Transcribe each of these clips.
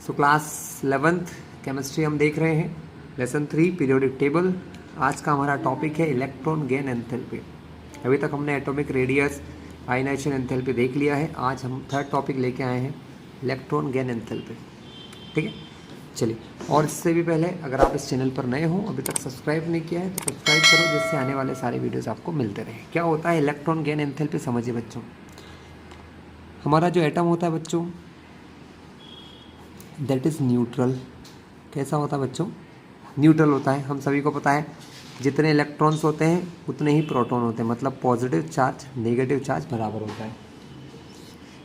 So class 11th chemistry हम देख रहे हैं, लेसन 3 पीरियोडिक टेबल। आज का हमारा टॉपिक है इलेक्ट्रॉन गेन एंथैल्पी। अभी तक हमने एटॉमिक रेडियस, आयनाइजेशन एंथैल्पी देख लिया है। आज हम थर्ड टॉपिक लेके आए हैं, इलेक्ट्रॉन गेन एंथैल्पी। ठीक है, चलिए। और इससे भी पहले अगर आप इस चैनल पर नए हो, अभी तक सब्सक्राइब नहीं किया है तो सब्सक्राइब करो, जिससे आने वाले सारे वीडियोस आपको मिलते रहे। क्या होता है इलेक्ट्रॉन गेन एंथैल्पी, समझिए बच्चों। हमारा जो एटम होता है बच्चों, दैट इज़ न्यूट्रल। कैसा होता है बच्चों? न्यूट्रल होता है। हम सभी को पता है जितने इलेक्ट्रॉन्स होते हैं उतने ही प्रोटॉन होते हैं, मतलब पॉजिटिव चार्ज नेगेटिव चार्ज बराबर होता है।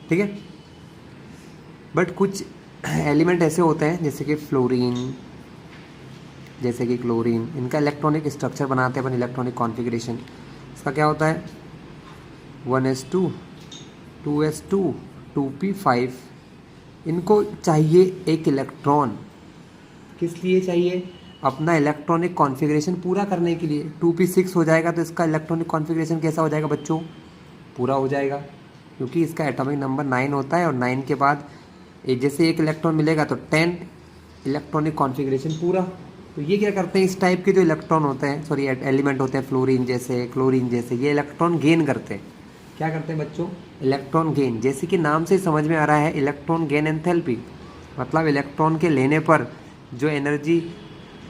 ठीक है, बट कुछ एलिमेंट ऐसे होते हैं जैसे कि क्लोरीन, इनका इलेक्ट्रॉनिक स्ट्रक्चर बनाते हैं अपन, इलेक्ट्रॉनिक कॉन्फ़िगरेशन। इसका क्या होता है? 1s2 2s2 2p5। इनको चाहिए एक इलेक्ट्रॉन। किस लिए चाहिए? अपना इलेक्ट्रॉनिक कॉन्फ़िगरेशन पूरा करने के लिए। 2p6 हो जाएगा तो इसका इलेक्ट्रॉनिक कॉन्फ़िगरेशन कैसा हो जाएगा बच्चों? पूरा हो जाएगा, क्योंकि इसका एटॉमिक नंबर 9 होता है और 9 के बाद जैसे एक इलेक्ट्रॉन मिलेगा तो 10 इलेक्ट्रॉनिक कॉन्फ़िगरेशन पूरा। तो ये क्या करते हैं, इस टाइप के जो इलेक्ट्रॉन होते हैं, सॉरी एलिमेंट होते हैं, फ्लोरीन जैसे, क्लोरीन जैसे, ये इलेक्ट्रॉन गेन करते हैं। क्या करते हैं बच्चों? Electron gain. जैसे कि नाम से समझ में आ रहा है, इलेक्ट्रॉन गेन एंथैल्पी, मतलब इलेक्ट्रॉन के लेने पर जो एनर्जी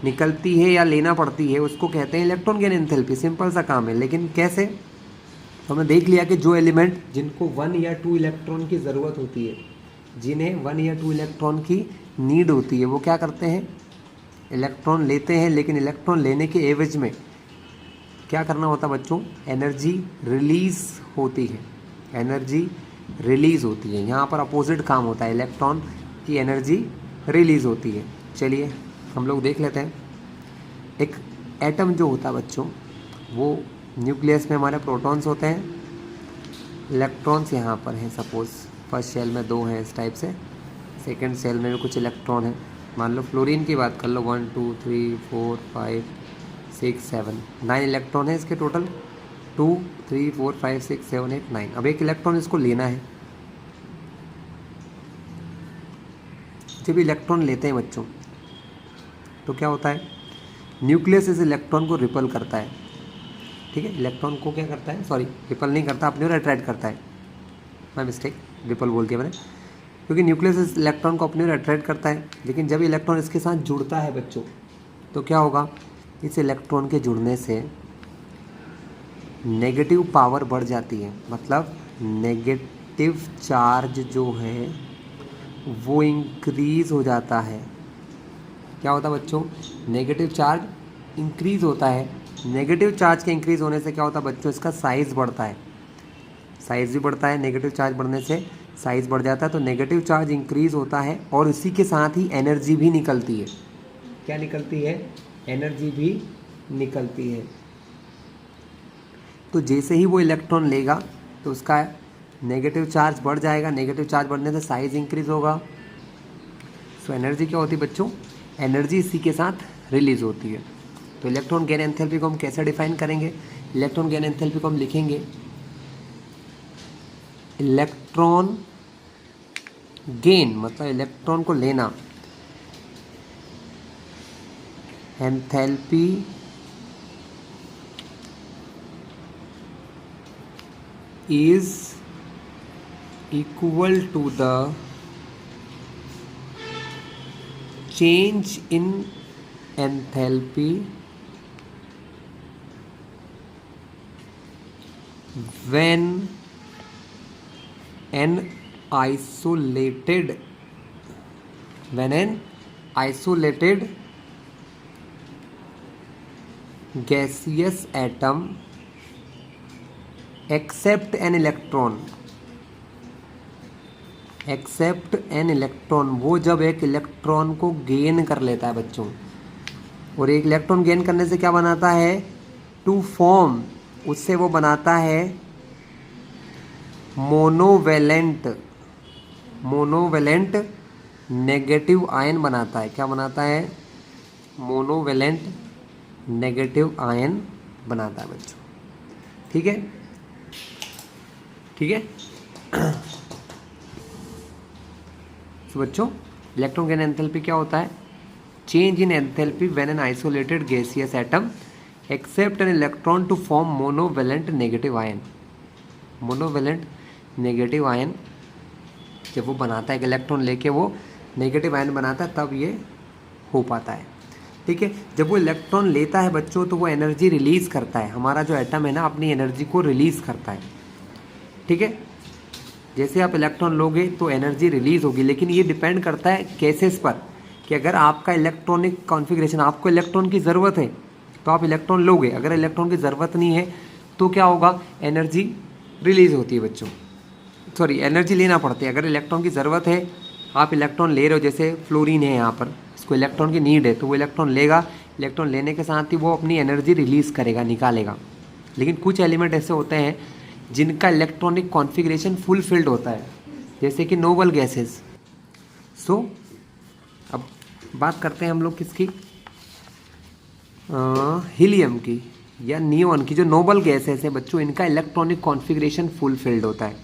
निकलती है या लेना पड़ती है उसको कहते हैं इलेक्ट्रॉन गेन एंथैल्पी। सिंपल सा काम है, लेकिन कैसे? तो हमने देख लिया कि जो एलिमेंट जिनको 1 या 2 इलेक्ट्रॉन की ज़रूरत होती है, जिन्हें 1 या 2 इलेक्ट्रॉन की नीड होती है, वो क्या करते हैं? इलेक्ट्रॉन लेते हैं। लेकिन इलेक्ट्रॉन लेने के एवज में क्या करना होता है बच्चों? एनर्जी रिलीज़ होती है। एनर्जी रिलीज़ होती है। यहाँ पर अपोजिट काम होता है, इलेक्ट्रॉन की एनर्जी रिलीज़ होती है। चलिए हम लोग देख लेते हैं। एक एटम जो होता है बच्चों, वो न्यूक्लियस में हमारे प्रोटॉन्स होते हैं, इलेक्ट्रॉन्स यहाँ पर हैं। सपोज़ फर्स्ट सेल में 2 हैं इस टाइप से, सेकंड सेल में भी कुछ इलेक्ट्रॉन हैं। मान लो फ्लोरीन की बात कर लो, 1 2 3 4 5 6 7 9 इलेक्ट्रॉन है इसके टोटल। 2 3 4 5 6 7 8 9। अब एक इलेक्ट्रॉन इसको लेना है। जब इलेक्ट्रॉन लेते हैं बच्चों तो क्या होता है? न्यूक्लियस इस इलेक्ट्रॉन को रिपल करता है। ठीक है, इलेक्ट्रॉन को क्या करता है, सॉरी रिपल नहीं करता, अपनी ओर अट्रैक्ट करता है। माय मिस्टेक, रिपल बोल दिया मैंने, क्योंकि न्यूक्लियस इस इलेक्ट्रॉन को अपनी ओर अट्रैक्ट करता है। लेकिन जब इलेक्ट्रॉन इसके साथ जुड़ता है बच्चों, तो क्या होगा? इस इलेक्ट्रॉन के जुड़ने से नेगेटिव पावर बढ़ जाती है, मतलब नेगेटिव चार्ज जो है वो इंक्रीज़ हो जाता है। क्या होता है बच्चों? नेगेटिव चार्ज इंक्रीज़ होता है। नेगेटिव चार्ज के इंक्रीज़ होने से क्या होता है बच्चों? इसका साइज़ बढ़ता है। साइज़ भी बढ़ता है, नेगेटिव चार्ज बढ़ने से साइज़ बढ़ जाता है। तो नेगेटिव चार्ज इंक्रीज़ होता है और इसी के साथ ही एनर्जी भी निकलती है। क्या निकलती है? एनर्जी भी निकलती है। तो जैसे ही वो इलेक्ट्रॉन लेगा तो उसका नेगेटिव चार्ज बढ़ जाएगा। नेगेटिव चार्ज बढ़ने से साइज़ इंक्रीज़ होगा। सो एनर्जी क्या होती है बच्चों? एनर्जी इसी के साथ रिलीज़ होती है। तो इलेक्ट्रॉन गेन एंथैल्पी को हम कैसे डिफाइन करेंगे? इलेक्ट्रॉन गेन एंथैल्पी को हम लिखेंगे इलेक्ट्रॉन गेन, मतलब इलेक्ट्रॉन को लेना, enthalpy is equal to the change in enthalpy when an isolated gaseous atom accept an electron, वो जब एक इलेक्ट्रॉन को गेन कर लेता है बच्चों। और एक इलेक्ट्रॉन गेन करने से क्या बनाता है? टू फॉर्म, उससे वो बनाता है मोनोवेलेंट नेगेटिव आयन बनाता है। क्या बनाता है? मोनोवेलेंट नेगेटिव आयन बनाता है बच्चों। ठीक है, ठीक है। तो बच्चों इलेक्ट्रॉन गेन एंथैल्पी क्या होता है? Change in enthalpy when an isolated gaseous atom accept an electron to form monovalent negative ion. Monovalent negative ion जब वो बनाता है, एक इलेक्ट्रॉन लेके वो नेगेटिव आयन बनाता है, तब ये हो पाता है। ठीक है, जब वो इलेक्ट्रॉन लेता है बच्चों तो वो एनर्जी रिलीज़ करता है। हमारा जो एटम है ना अपनी एनर्जी को रिलीज़ करता है। ठीक है, जैसे आप इलेक्ट्रॉन लोगे तो एनर्जी रिलीज़ होगी, लेकिन ये डिपेंड करता है केसेस पर कि अगर आपका इलेक्ट्रॉनिक कॉन्फ़िगरेशन, आपको इलेक्ट्रॉन की ज़रूरत है तो आप इलेक्ट्रॉन लोगे, अगर इलेक्ट्रॉन की ज़रूरत नहीं है तो क्या होगा? एनर्जी रिलीज़ होती है बच्चों, सॉरी एनर्जी लेना पड़ती है। अगर इलेक्ट्रॉन की ज़रूरत है, आप इलेक्ट्रॉन ले रहे हो, जैसे फ्लोरीन है यहाँ पर, इसको इलेक्ट्रॉन की नीड है तो वो इलेक्ट्रॉन लेगा, इलेक्ट्रॉन लेने के साथ ही वो अपनी एनर्जी रिलीज़ करेगा, निकालेगा। लेकिन कुछ एलिमेंट ऐसे होते हैं जिनका इलेक्ट्रॉनिक कॉन्फ़िगरेशन फुलफिल्ड होता है, जैसे कि नोबल गैसेस। सो अब बात करते हैं हम लोग किसकी? हीलियम की या नियोन की। जो नोबल गैसेस हैं बच्चों, इनका इलेक्ट्रॉनिक कॉन्फ़िगरेशन फुलफिल्ड होता है।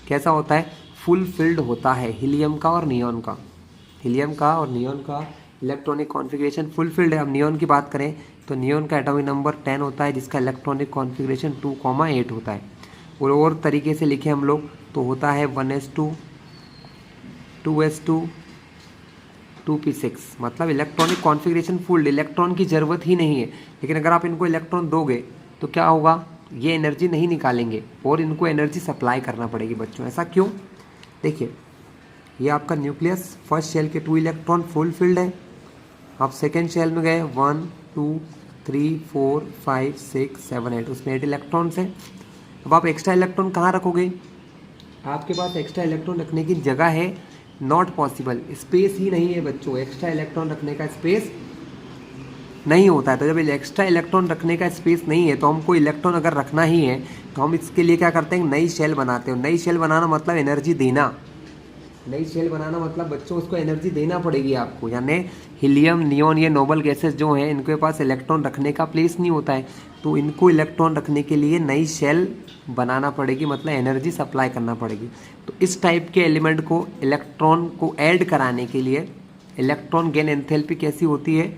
कैसा होता है? फुलफिल्ड होता है हीलियम का और नियोन का। हीलियम का और नियोन का इलेक्ट्रॉनिक कॉन्फ़िगरेशन फुलफिल्ड है। अब नियोन की बात करें तो नियोन का एटॉमिक नंबर 10 होता है, जिसका इलेक्ट्रॉनिक कॉन्फ़िगरेशन 2,8 होता है। और तरीके से लिखे हम लोग तो होता है 1s2, 2s2, 2p6। मतलब इलेक्ट्रॉनिक कॉन्फ़िगरेशन फुल, इलेक्ट्रॉन की ज़रूरत ही नहीं है। लेकिन अगर आप इनको इलेक्ट्रॉन दोगे तो क्या होगा? ये एनर्जी नहीं निकालेंगे और इनको एनर्जी सप्लाई करना पड़ेगी बच्चों। ऐसा क्यों? देखिए, ये आपका न्यूक्लियस, फर्स्ट शेल के 2 इलेक्ट्रॉन फुलफिल्ड है। आप सेकेंड शेल में गए 1, 2, 3, 4, 5, 6, 7, 8, उसमें 8 इलेक्ट्रॉन्स हैं। अब आप एक्स्ट्रा इलेक्ट्रॉन कहाँ रखोगे? आपके पास एक्स्ट्रा इलेक्ट्रॉन रखने की जगह है? नॉट पॉसिबल, स्पेस ही नहीं है बच्चों। एक्स्ट्रा इलेक्ट्रॉन रखने का स्पेस नहीं होता है। तो जब एक्स्ट्रा इलेक्ट्रॉन रखने का स्पेस नहीं है तो हमको इलेक्ट्रॉन अगर रखना ही है तो हम इसके लिए क्या करते हैं? नई शेल बनाते हो। नई शेल बनाना मतलब एनर्जी देना। नई शेल बनाना मतलब बच्चों उसको एनर्जी देना पड़ेगी आपको। यानी हीलियम, नियोन, ये नोबल गैसेस जो हैं इनके पास इलेक्ट्रॉन रखने का प्लेस नहीं होता है, तो इनको इलेक्ट्रॉन रखने के लिए नई शेल बनाना पड़ेगी, मतलब एनर्जी सप्लाई करना पड़ेगी। तो इस टाइप के एलिमेंट को, इलेक्ट्रॉन को ऐड कराने के लिए इलेक्ट्रॉन गेन एंथैल्पी कैसी होती है?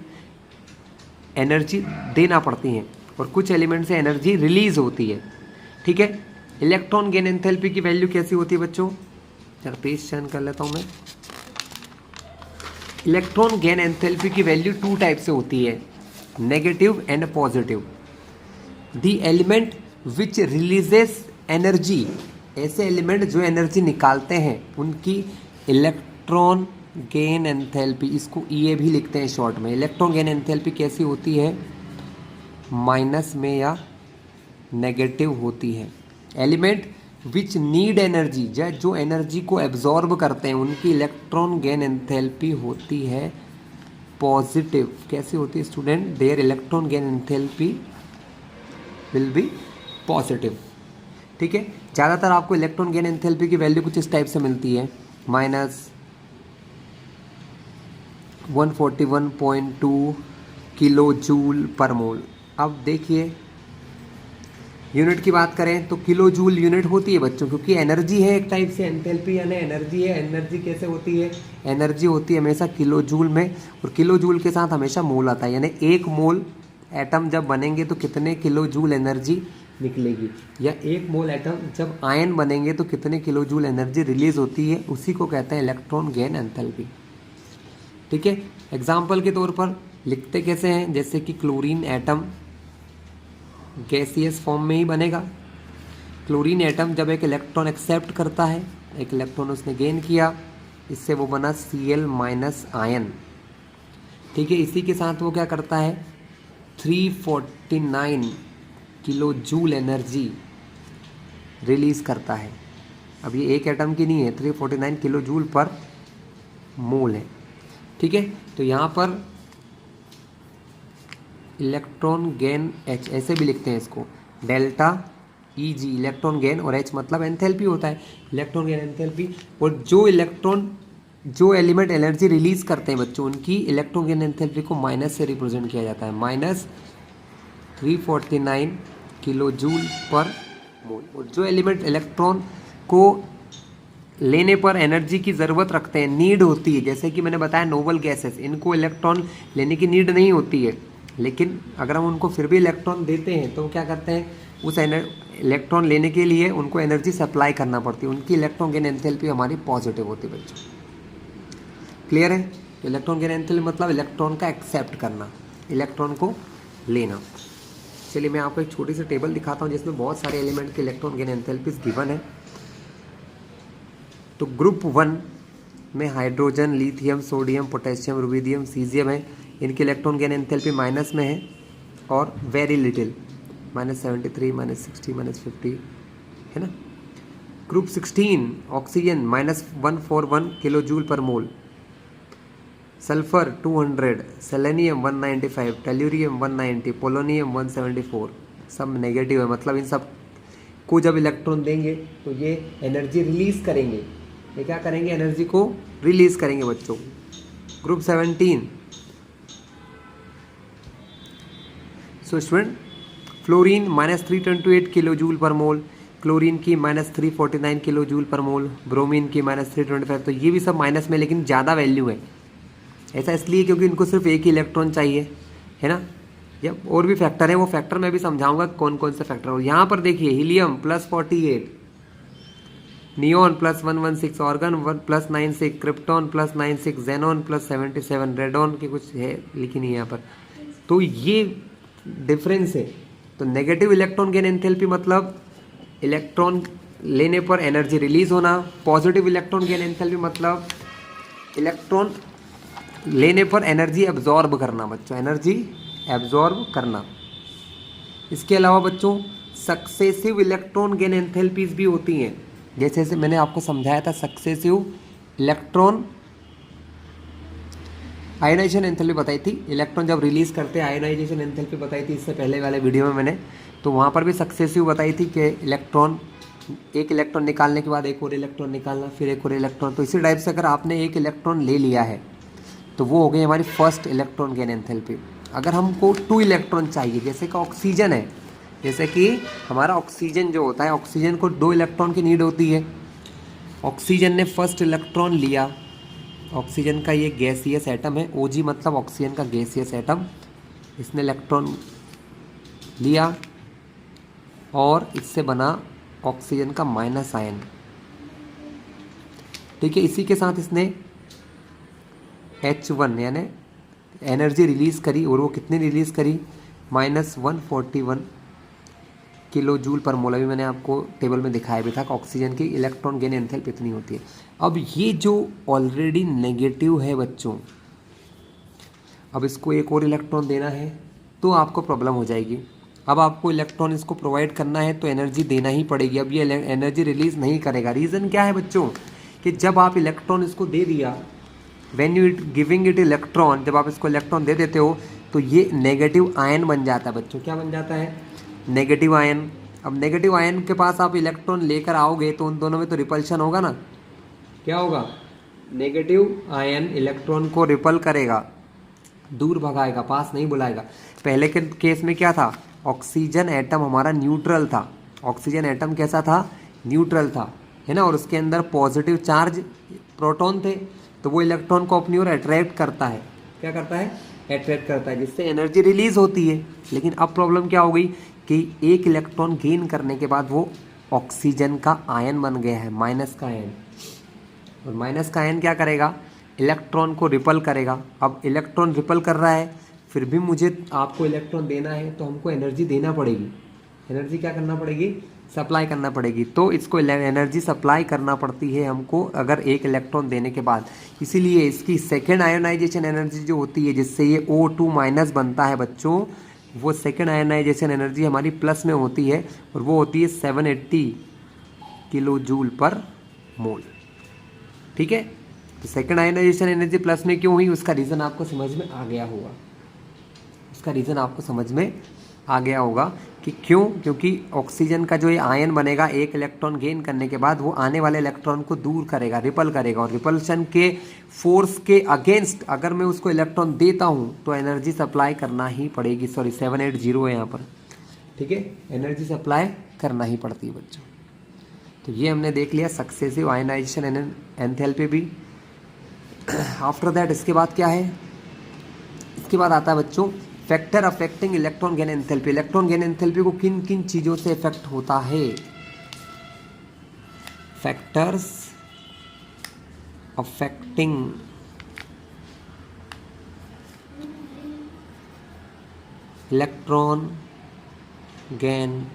एनर्जी देना पड़ती है। और कुछ एलिमेंट से एनर्जी रिलीज होती है। ठीक है, इलेक्ट्रॉन गेन एंथैल्पी की वैल्यू कैसी होती है बच्चों? चलो पेज चेंज कर लेता हूँ मैं। इलेक्ट्रॉन गेन एंथैल्पी की वैल्यू 2 टाइप से होती है, negative and positive. The element which releases energy, ऐसे एलिमेंट जो एनर्जी निकालते हैं उनकी इलेक्ट्रॉन गेन एंथैल्पी, इसको EA भी लिखते हैं शॉर्ट में। इलेक्ट्रॉन गेन एंथैल्पी कैसी होती है? माइनस में या नेगेटिव होती है। एलिमेंट विच नीड एनर्जी, जो एनर्जी को एब्जॉर्ब करते हैं उनकी इलेक्ट्रॉन गेन एंथैल्पी होती है पॉजिटिव। कैसी होती है student? There electron gain enthalpy will be positive. ठीक है, ज़्यादातर आपको इलेक्ट्रॉन गेन एंथैल्पी की वैल्यू कुछ इस टाइप से मिलती है, -141.2 किलो जूल पर मोल। अब देखिए, यूनिट की बात करें तो किलो जूल यूनिट होती है बच्चों, क्योंकि एनर्जी है एक टाइप से, एंथैल्पी यानी एनर्जी है। एनर्जी कैसे होती है? एनर्जी होती है हमेशा किलो जूल में, और किलो जूल के साथ हमेशा मोल आता है। यानी 1 मोल एटम जब बनेंगे तो कितने किलो जूल एनर्जी निकलेगी, या 1 मोल एटम जब आयन बनेंगे तो कितने किलो जूल एनर्जी रिलीज होती है, उसी को कहते हैं इलेक्ट्रॉन गेन एंथैल्पी। ठीक है, एग्जाम्पल के तौर पर लिखते कैसे हैं? जैसे कि क्लोरीन एटम गैसियस फॉर्म में ही बनेगा। क्लोरीन एटम जब एक इलेक्ट्रॉन एक्सेप्ट करता है, एक इलेक्ट्रॉन उसने गेन किया, इससे वो बना Cl- आयन। ठीक है, इसी के साथ वो क्या करता है? 349 किलो जूल एनर्जी रिलीज करता है। अब ये एक एटम की नहीं है, 349 किलो जूल पर मोल है। ठीक है, तो यहाँ पर इलेक्ट्रॉन गेन H ऐसे भी लिखते हैं इसको, डेल्टा EG इलेक्ट्रॉन गेन, और H मतलब एंथैल्पी होता है, इलेक्ट्रॉन गेन एंथैल्पी। और जो एलिमेंट एनर्जी रिलीज करते हैं बच्चों, उनकी इलेक्ट्रॉन गेन एंथैल्पी को माइनस से रिप्रेजेंट किया जाता है, -349 किलो जूल पर मोल। और जो एलिमेंट इलेक्ट्रॉन को लेने पर एनर्जी की ज़रूरत रखते हैं, नीड होती है, जैसे कि मैंने बताया नोबल गैसेस, इनको इलेक्ट्रॉन लेने की नीड नहीं होती है, लेकिन अगर हम उनको फिर भी इलेक्ट्रॉन देते हैं तो क्या करते हैं, उस इलेक्ट्रॉन लेने के लिए उनको एनर्जी सप्लाई करना पड़ती है, उनकी इलेक्ट्रॉन गेन एंथैल्पी हमारी पॉजिटिव होती है बच्चों। क्लियर है? तो इलेक्ट्रॉन गेन एंथैल्पी मतलब इलेक्ट्रॉन का एक्सेप्ट करना, इलेक्ट्रॉन को लेना। चलिए मैं आपको एक छोटी सी टेबल दिखाता हूँ जिसमें बहुत सारे एलिमेंट के इलेक्ट्रॉन गेन एंथैल्पीज गिवन है। तो ग्रुप 1 में hydrogen, lithium, sodium, potassium, rubidium, caesium है, इनकी इलेक्ट्रॉन गेन एंथैल्पी माइनस में है और वेरी लिटिल, -73, -60, -50 है ना। Group 16 oxygen -141 kilo joule per मोल, सल्फर 200, सेलेनियम 195, टेल्यूरियम 190, पोलोनियम 174, सब नेगेटिव है, मतलब इन सब को जब इलेक्ट्रॉन देंगे तो ये एनर्जी रिलीज करेंगे, ये क्या करेंगे, एनर्जी को रिलीज करेंगे बच्चों। Group 17 so student fluorine -328 kilo joule per mole, chlorine की -349 किलो जूल पर मोल, ब्रोमीन की -325, तो ये भी सब माइनस में, लेकिन ज़्यादा वैल्यू है। ऐसा इसलिए क्योंकि इनको सिर्फ एक ही इलेक्ट्रॉन चाहिए, है ना। या और भी फैक्टर है, वो फैक्टर मैं भी समझाऊंगा कौन कौन से फैक्टर हो। यहाँ पर देखिए helium +48, neon +116, organ 1+96, krypton +96, xenon +77, radon की कुछ है लिखी नहीं है यहाँ पर। तो ये डिफरेंस है। तो नेगेटिव इलेक्ट्रॉन गेन एंथैल्पी मतलब इलेक्ट्रॉन लेने पर एनर्जी रिलीज होना, पॉजिटिव इलेक्ट्रॉन गेन एंथैल्पी मतलब इलेक्ट्रॉन लेने पर एनर्जी एब्जॉर्ब करना बच्चों, एनर्जी एब्जॉर्ब करना। इसके अलावा बच्चों सक्सेसिव इलेक्ट्रॉन गेन एंथैल्पीज भी होती हैं, जैसे जैसे मैंने आपको समझाया था सक्सेसिव इलेक्ट्रॉन आयोनाइजेशन एंथैल्पी बताई थी, इलेक्ट्रॉन जब रिलीज करते हैं आयोनाइजेशन एंथैल्पी बताई थी इससे पहले वाले वीडियो में मैंने, तो वहाँ पर भी सक्सेसिव बताई थी कि इलेक्ट्रॉन, एक इलेक्ट्रॉन निकालने के बाद एक और इलेक्ट्रॉन निकालना, फिर एक और इलेक्ट्रॉन। तो इसी टाइप से अगर आपने एक इलेक्ट्रॉन ले लिया है तो वो हो गई हमारी फर्स्ट इलेक्ट्रॉन गेन एंथैल्पी। अगर हमको 2 इलेक्ट्रॉन चाहिए, जैसे कि ऑक्सीजन है, जैसे कि हमारा ऑक्सीजन जो होता है, ऑक्सीजन को 2 इलेक्ट्रॉन की नीड होती है। ऑक्सीजन ने फर्स्ट इलेक्ट्रॉन लिया, ऑक्सीजन का ये गैसियस एटम है, OG मतलब ऑक्सीजन का गैसियस एटम, इसने इलेक्ट्रॉन लिया और इससे बना ऑक्सीजन का माइनस आयन, ठीक है। इसी के साथ इसने H1 यानी एनर्जी रिलीज़ करी, और वो कितनी रिलीज़ करी, -141 किलो जूल पर मोल। अभी मैंने आपको टेबल में दिखाया भी था कि ऑक्सीजन की इलेक्ट्रॉन गेन एंथैल्पी इतनी होती है। अब ये जो ऑलरेडी नेगेटिव है बच्चों, अब इसको एक और इलेक्ट्रॉन देना है तो आपको प्रॉब्लम हो जाएगी। अब आपको इलेक्ट्रॉन इसको प्रोवाइड करना है तो एनर्जी देना ही पड़ेगी। अब ये एनर्जी रिलीज़ नहीं करेगा। रीज़न क्या है बच्चों, कि जब आप इलेक्ट्रॉन इसको दे दिया, when you giving it electron, जब आप इसको इलेक्ट्रॉन दे देते हो तो ये नेगेटिव आयन बन जाता है बच्चों। क्या बन जाता है, नेगेटिव आयन। अब नेगेटिव आयन के पास आप इलेक्ट्रॉन लेकर आओगे तो उन दोनों में तो रिपल्शन होगा ना। क्या होगा, नेगेटिव आयन इलेक्ट्रॉन को रिपल करेगा, दूर भगाएगा, पास नहीं बुलाएगा। पहले के केस में क्या था, ऑक्सीजन एटम हमारा न्यूट्रल था। ऑक्सीजन एटम कैसा था, न्यूट्रल था, है ना, और उसके अंदर पॉजिटिव चार्ज प्रोटॉन थे, तो वो इलेक्ट्रॉन को अपनी ओर अट्रैक्ट करता है। क्या करता है, अट्रैक्ट करता है, जिससे एनर्जी रिलीज होती है। लेकिन अब प्रॉब्लम क्या हो गई कि एक इलेक्ट्रॉन गेन करने के बाद वो ऑक्सीजन का आयन बन गया है, माइनस का आयन, और माइनस का आयन क्या करेगा, इलेक्ट्रॉन को रिपल करेगा। अब इलेक्ट्रॉन रिपल कर रहा है, फिर भी मुझे आपको इलेक्ट्रॉन देना है तो हमको एनर्जी देना पड़ेगी। एनर्जी क्या करना पड़ेगी, सप्लाई करना पड़ेगी। तो इसको एनर्जी सप्लाई करना पड़ती है हमको अगर एक इलेक्ट्रॉन देने के बाद। इसीलिए इसकी सेकेंड आयोनाइजेशन एनर्जी जो होती है, जिससे ये O2- बनता है बच्चों, वो सेकेंड आयोनाइजेशन एनर्जी हमारी प्लस में होती है, और वो होती है 780 किलो जूल पर मोल। ठीक है, तो सेकेंड आयोनाइजेशन एनर्जी प्लस में क्यों हुई, उसका रीज़न आपको समझ में आ गया होगा। उसका रीज़न आपको समझ में आ गया होगा कि क्यों, क्योंकि ऑक्सीजन का जो ये आयन बनेगा एक इलेक्ट्रॉन गेन करने के बाद, वो आने वाले इलेक्ट्रॉन को दूर करेगा, रिपल करेगा, और रिपल्शन के फोर्स के अगेंस्ट अगर मैं उसको इलेक्ट्रॉन देता हूँ तो एनर्जी सप्लाई करना ही पड़ेगी। सॉरी 780 है यहाँ पर, ठीक है, एनर्जी सप्लाई करना ही पड़ती है बच्चों। तो ये हमने देख लिया सक्सेसिव आयनाइजेशन एंड एंथैल्पी भी। आफ्टर दैट इसके बाद क्या है, इसके बाद आता है बच्चों factor affecting electron gain enthalpy. Electron gain enthalpy को किन किन चीज़ों से इफेक्ट होता है। Factors affecting electron gain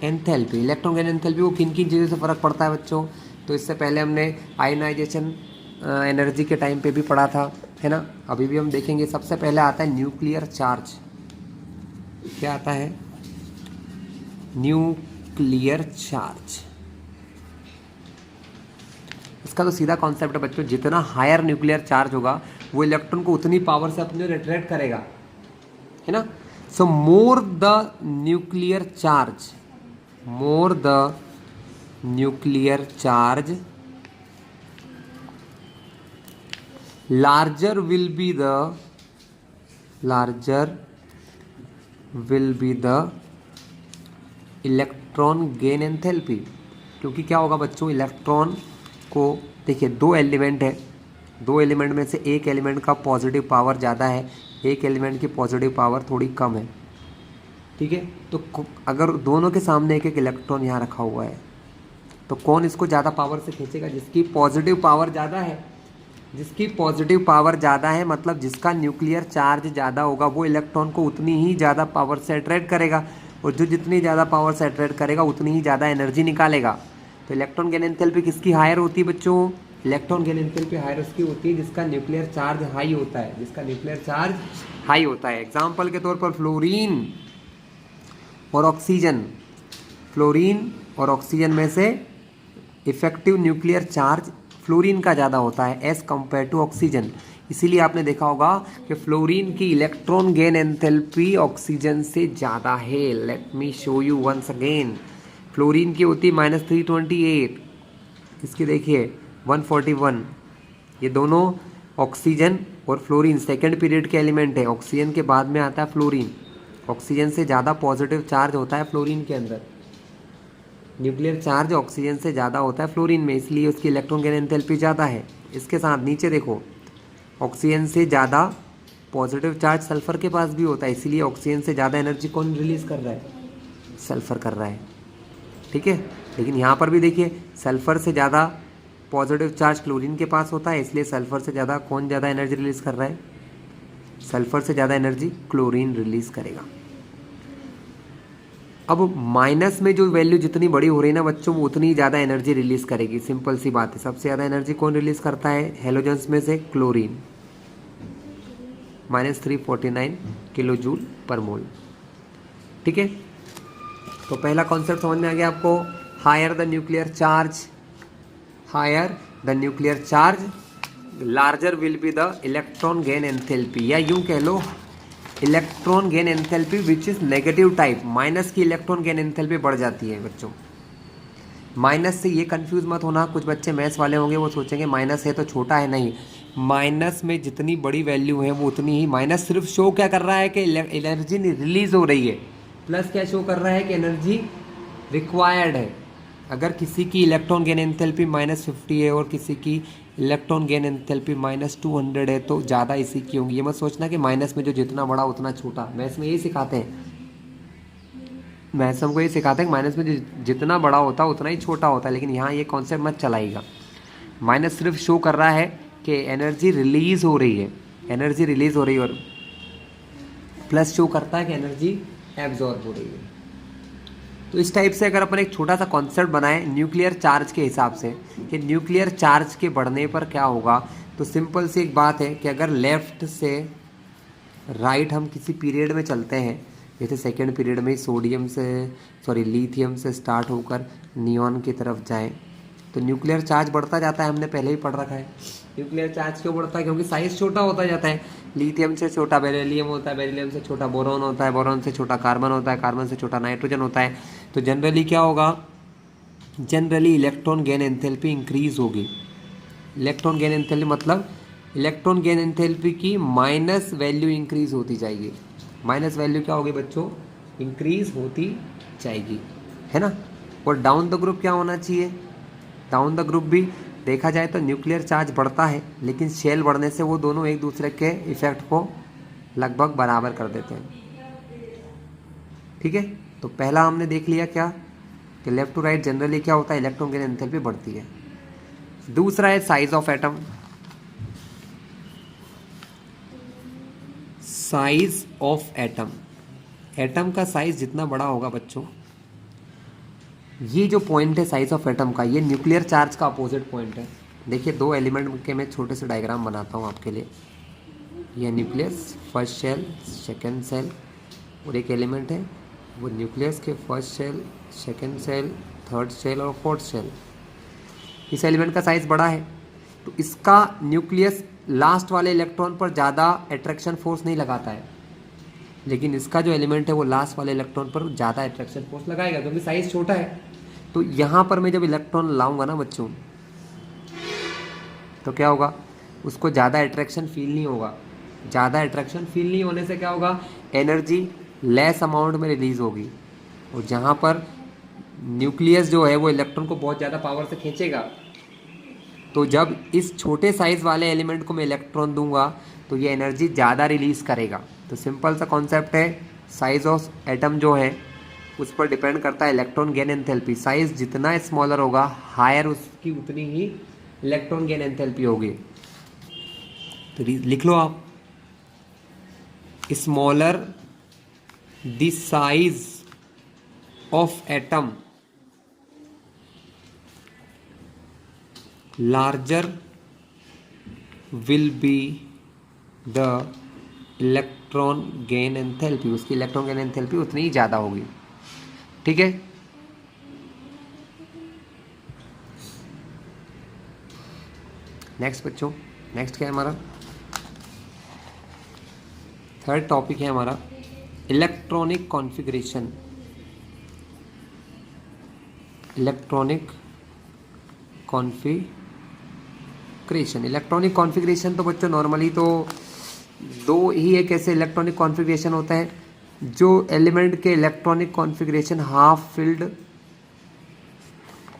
enthalpy. Electron gain enthalpy को किन किन चीज़ों से फ़र्क पड़ता है बच्चों। तो इससे पहले हमने आयनाइजेशन एनर्जी के टाइम पे भी पढ़ा था, है ना। अभी भी हम देखेंगे। सबसे पहले आता है न्यूक्लियर चार्ज। क्या आता है, न्यूक्लियर चार्ज। इसका तो सीधा कॉन्सेप्ट है बच्चों, जितना हायर न्यूक्लियर चार्ज होगा वो इलेक्ट्रॉन को उतनी पावर से अपने अट्रैक्ट करेगा, है ना। So more the nuclear charge, more the nuclear charge, larger will be the electron gain enthalpy. क्योंकि क्या होगा बच्चों, इलेक्ट्रॉन को देखिए दो एलिमेंट है, दो एलिमेंट में से एक एलिमेंट का पॉजिटिव पावर ज़्यादा है, एक एलिमेंट की पॉजिटिव पावर थोड़ी कम है, ठीक है। तो अगर दोनों के सामने एक एक इलेक्ट्रॉन यहाँ रखा हुआ है तो कौन इसको ज़्यादा पावर से खींचेगा, जिसकी पॉजिटिव पावर ज़्यादा है। जिसकी पॉजिटिव पावर ज़्यादा है मतलब जिसका न्यूक्लियर चार्ज ज़्यादा होगा वो इलेक्ट्रॉन को उतनी ही ज़्यादा पावर से अट्रैक्ट करेगा, और जो जितनी ज़्यादा पावर से अट्रैक्ट करेगा उतनी ही ज़्यादा एनर्जी निकालेगा। तो इलेक्ट्रॉन गेन एंथैल्पी किसकी हायर होती है बच्चों, इलेक्ट्रॉन गेन एंथैल्पी हायर उसकी होती है जिसका न्यूक्लियर चार्ज हाई होता है, जिसका न्यूक्लियर चार्ज हाई होता है। एग्जाम्पल के तौर पर फ्लोरीन और ऑक्सीजन, फ्लोरीन और ऑक्सीजन में से इफेक्टिव न्यूक्लियर चार्ज फ्लोरीन का ज़्यादा होता है एज़ कम्पेयर टू ऑक्सीजन। इसीलिए आपने देखा होगा कि फ्लोरीन की इलेक्ट्रॉन गेन एंथैल्पी ऑक्सीजन से ज़्यादा है। Let me show you once again. Fluorine की होती है -328, इसकी देखिए 141। ये दोनों ऑक्सीजन और फ्लोरीन सेकेंड पीरियड के एलिमेंट है। ऑक्सीजन के बाद में आता है फ्लोरीन। ऑक्सीजन से ज़्यादा पॉजिटिव चार्ज होता है फ्लोरीन के अंदर, न्यूक्लियर चार्ज ऑक्सीजन से ज़्यादा होता है फ्लोरीन में, इसलिए उसकी इलेक्ट्रॉन गेन एंथैल्पी ज़्यादा है। इसके साथ नीचे देखो, ऑक्सीजन से ज़्यादा पॉजिटिव चार्ज सल्फर के पास भी होता है, इसीलिए ऑक्सीजन से ज़्यादा एनर्जी कौन रिलीज़ कर रहा है, सल्फर कर रहा है, ठीक है। लेकिन यहाँ पर भी देखिए सल्फर से ज़्यादा पॉजिटिव चार्ज क्लोरीन के पास होता है, इसलिए सल्फर से ज़्यादा कौन ज़्यादा एनर्जी रिलीज़ कर रहा है, सल्फर से ज़्यादा एनर्जी क्लोरीन रिलीज़ करेगा। अब माइनस में जो वैल्यू जितनी बड़ी हो रही है ना बच्चों, वो उतनी ज़्यादा एनर्जी रिलीज़ करेगी। सिंपल सी बात है। सबसे ज़्यादा एनर्जी कौन रिलीज़ करता है हेलोजेंस में से, क्लोरीन, -349 किलो जूल पर मोल, ठीक है। तो पहला कॉन्सेप्ट समझ में आ गया आपको। Higher the nuclear charge, higher the nuclear charge larger will be the electron gain enthalpy, या यूँ कह लो electron gain enthalpy which is negative type. Minus की इलेक्ट्रॉन गेन एंथैल्पी बढ़ जाती है बच्चों। माइनस से ये कंफ्यूज मत होना, कुछ बच्चे मैथ्स वाले होंगे वो सोचेंगे माइनस है तो छोटा है। नहीं, माइनस में जितनी बड़ी वैल्यू है वो उतनी ही, माइनस सिर्फ शो क्या कर रहा है कि एनर्जी रिलीज हो रही है, प्लस क्या शो कर रहा है कि एनर्जी रिक्वायर्ड है। अगर किसी की इलेक्ट्रॉन गेन एंथैल्पी -50 है और किसी की इलेक्ट्रॉन गेन एंथैल्पी -200 है तो ज़्यादा इसी की होंगी। ये मत सोचना कि माइनस में जो जितना बड़ा उतना छोटा। मैथ्स में यही सिखाते हैं, मैथ्स हमको ये सिखाते हैं कि माइनस में जो जितना बड़ा होता है उतना ही छोटा होता है। लेकिन यहाँ ये कॉन्सेप्ट मत चलाइएगा। माइनस सिर्फ शो कर रहा है कि एनर्जी रिलीज़ हो रही है, एनर्जी रिलीज़ हो रही है, और प्लस शो करता है कि एनर्जी एब्जॉर्ब हो रही है। तो इस टाइप से अगर अपन एक छोटा सा कॉन्सेप्ट बनाएं न्यूक्लियर चार्ज के हिसाब से कि न्यूक्लियर चार्ज के बढ़ने पर क्या होगा, तो सिंपल सी एक बात है कि अगर लेफ़्ट से राइट हम किसी पीरियड में चलते हैं, जैसे सेकेंड पीरियड में लिथियम से स्टार्ट होकर नियॉन की तरफ जाएं, तो न्यूक्लियर चार्ज बढ़ता जाता है। हमने पहले ही पढ़ रखा है। न्यूक्लियर चार्ज क्यों बढ़ता है, क्योंकि साइज़ छोटा होता जाता है। लिथियम से छोटा बेरिलियम होता है, बेरिलियम से छोटा बोरॉन होता है, बोरॉन से छोटा कार्बन होता है, कार्बन से छोटा नाइट्रोजन होता है। तो जनरली क्या होगा, generally electron gain enthalpy increase होगी। इलेक्ट्रॉन गेन एंथैल्पी मतलब इलेक्ट्रॉन गेन एंथैल्पी की माइनस वैल्यू इंक्रीज होती जाएगी। माइनस वैल्यू क्या होगी बच्चों, इंक्रीज होती जाएगी। है ना। और डाउन द ग्रुप क्या होना चाहिए, डाउन द ग्रुप भी देखा जाए तो न्यूक्लियर चार्ज बढ़ता है, लेकिन शेल बढ़ने से वो दोनों एक दूसरे के इफेक्ट को लगभग बराबर कर देते हैं। ठीक है, तो पहला हमने देख लिया क्या कि लेफ्ट टू राइट जनरली क्या होता है, इलेक्ट्रॉन गेन एंथैल्पी बढ़ती है। दूसरा है size of atom. Size of atom, atom का साइज जितना बड़ा होगा बच्चों, ये जो पॉइंट है साइज ऑफ एटम का, ये न्यूक्लियर चार्ज का अपोजिट पॉइंट है। देखिए दो एलिमेंट के मैं छोटे से डायग्राम बनाता हूँ आपके लिए। यह nucleus first shell second shell, और एक एलिमेंट है वो न्यूक्लियस के first shell second shell third shell और फोर्थ शेल। इस एलिमेंट का साइज बड़ा है तो इसका न्यूक्लियस लास्ट वाले इलेक्ट्रॉन पर ज़्यादा अट्रैक्शन फोर्स नहीं लगाता है, लेकिन इसका जो एलिमेंट है वो लास्ट वाले इलेक्ट्रॉन पर ज़्यादा अट्रैक्शन फोर्स लगाएगा क्योंकि साइज छोटा है। तो यहाँ पर मैं जब इलेक्ट्रॉन लाऊंगा ना बच्चों, तो क्या होगा, उसको ज़्यादा अट्रैक्शन फील नहीं होगा। ज़्यादा अट्रैक्शन फील नहीं होने से क्या होगा, एनर्जी लेस अमाउंट में रिलीज होगी। और जहाँ पर न्यूक्लियस जो है वो इलेक्ट्रॉन को बहुत ज़्यादा पावर से खींचेगा, तो जब इस छोटे साइज वाले एलिमेंट को मैं इलेक्ट्रॉन दूंगा तो ये एनर्जी ज़्यादा रिलीज करेगा। तो सिंपल सा कॉन्सेप्ट है, साइज ऑफ एटम जो है उस पर डिपेंड करता है इलेक्ट्रॉन गेन एंथैल्पी। साइज जितना स्मॉलर होगा हायर उसकी उतनी ही इलेक्ट्रॉन गेन एंथैल्पी होगी। तो लिख लो आप, smaller the size of atom larger will be the electron gain enthalpy, उसकी इलेक्ट्रॉन गेन एंथैल्पी उतनी ही ज़्यादा होगी। ठीक है, नेक्स्ट बच्चों, नेक्स्ट क्या है हमारा, थर्ड टॉपिक है हमारा electronic configuration. Electronic configuration, electronic configuration तो बच्चों नॉर्मली तो दो ही एक ऐसे इलेक्ट्रॉनिक कॉन्फ़िगरेशन होता है जो एलिमेंट के इलेक्ट्रॉनिक कॉन्फ़िगरेशन हाफ फिल्ड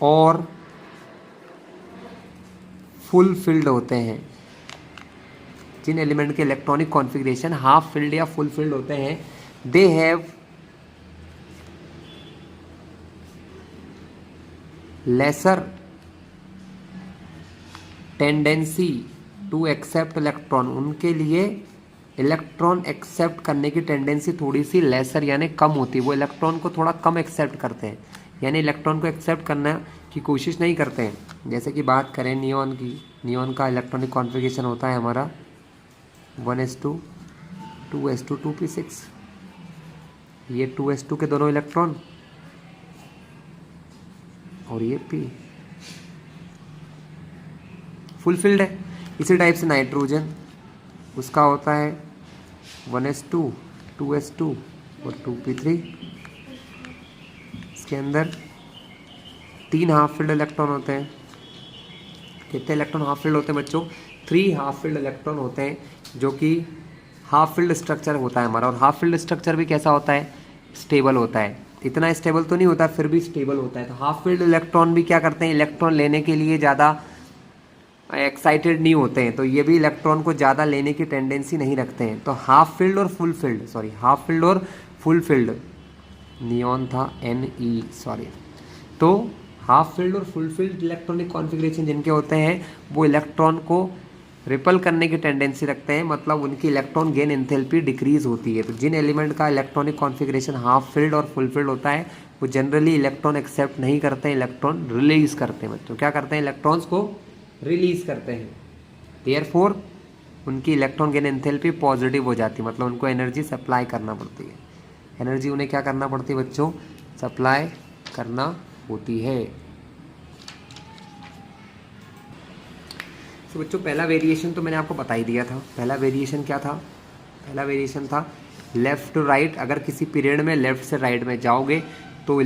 और फुल फिल्ड होते हैं। जिन एलिमेंट के इलेक्ट्रॉनिक कॉन्फ़िगरेशन हाफ फिल्ड या फुल फिल्ड होते हैं, they have lesser tendency to accept electron, उनके लिए इलेक्ट्रॉन एक्सेप्ट करने की टेंडेंसी थोड़ी सी लेसर यानी कम होती है। वो इलेक्ट्रॉन को थोड़ा कम एक्सेप्ट करते हैं, यानी इलेक्ट्रॉन को एक्सेप्ट करने की कोशिश नहीं करते हैं। जैसे कि बात करें नियॉन की, नियॉन का इलेक्ट्रॉनिक कॉन्फ़िगरेशन होता है हमारा 1s2 2s2 2p6, ये 2s2 के दोनों इलेक्ट्रॉन और ये p फुलफिल्ड है। इसी टाइप से नाइट्रोजन, उसका होता है 1s2 2s2 और 2p3। इसके अंदर 3 हाफ फिल्ड इलेक्ट्रॉन होते हैं। कितने इलेक्ट्रॉन हाफ फिल्ड होते हैं बच्चों, 3 हाफ फिल्ड इलेक्ट्रॉन होते हैं, जो कि हाफ फिल्ड स्ट्रक्चर होता है हमारा। और हाफ फिल्ड स्ट्रक्चर भी कैसा होता है, स्टेबल होता है। इतना स्टेबल तो नहीं होता, फिर भी स्टेबल होता है। तो हाफ फिल्ड इलेक्ट्रॉन भी क्या करते हैं, इलेक्ट्रॉन लेने के लिए ज़्यादा एक्साइटेड नहीं होते हैं, तो ये भी इलेक्ट्रॉन को ज़्यादा लेने की टेंडेंसी नहीं रखते हैं। तो हाफ फिल्ड और full field, sorry half filled और फुल फिल्ड, नियॉन था Ne, सॉरी। तो हाफ फील्ड और फुल फील्ड इलेक्ट्रॉनिक कॉन्फ़िगरेशन जिनके होते हैं वो इलेक्ट्रॉन को रिपल करने की टेंडेंसी रखते हैं, मतलब उनकी इलेक्ट्रॉन गेन एंथैल्पी डिक्रीज होती है। तो जिन एलिमेंट का इलेक्ट्रॉनिक कॉन्फ़िगरेशन हाफ फील्ड और फुल फील्ड होता है वो जनरली इलेक्ट्रॉन एक्सेप्ट नहीं करते हैं, इलेक्ट्रॉन रिलीज करते हैं। बच्चों क्या करते हैं, इलेक्ट्रॉन्स को रिलीज करते हैं। देयरफॉर उनकी इलेक्ट्रॉन गेन एंथैल्पी पॉजिटिव हो जाती है, मतलब उनको एनर्जी सप्लाई करना पड़ती है। एनर्जी उन्हें क्या करना पड़ती है बच्चों, सप्लाई करना होती है। तो बच्चों पहला वेरिएशन तो मैंने आपको बता ही दिया था। पहला वेरिएशन क्या था, पहला वेरिएशन था लेफ़्ट टू राइट। अगर किसी पीरियड में लेफ़्ट से राइट में जाओगे तो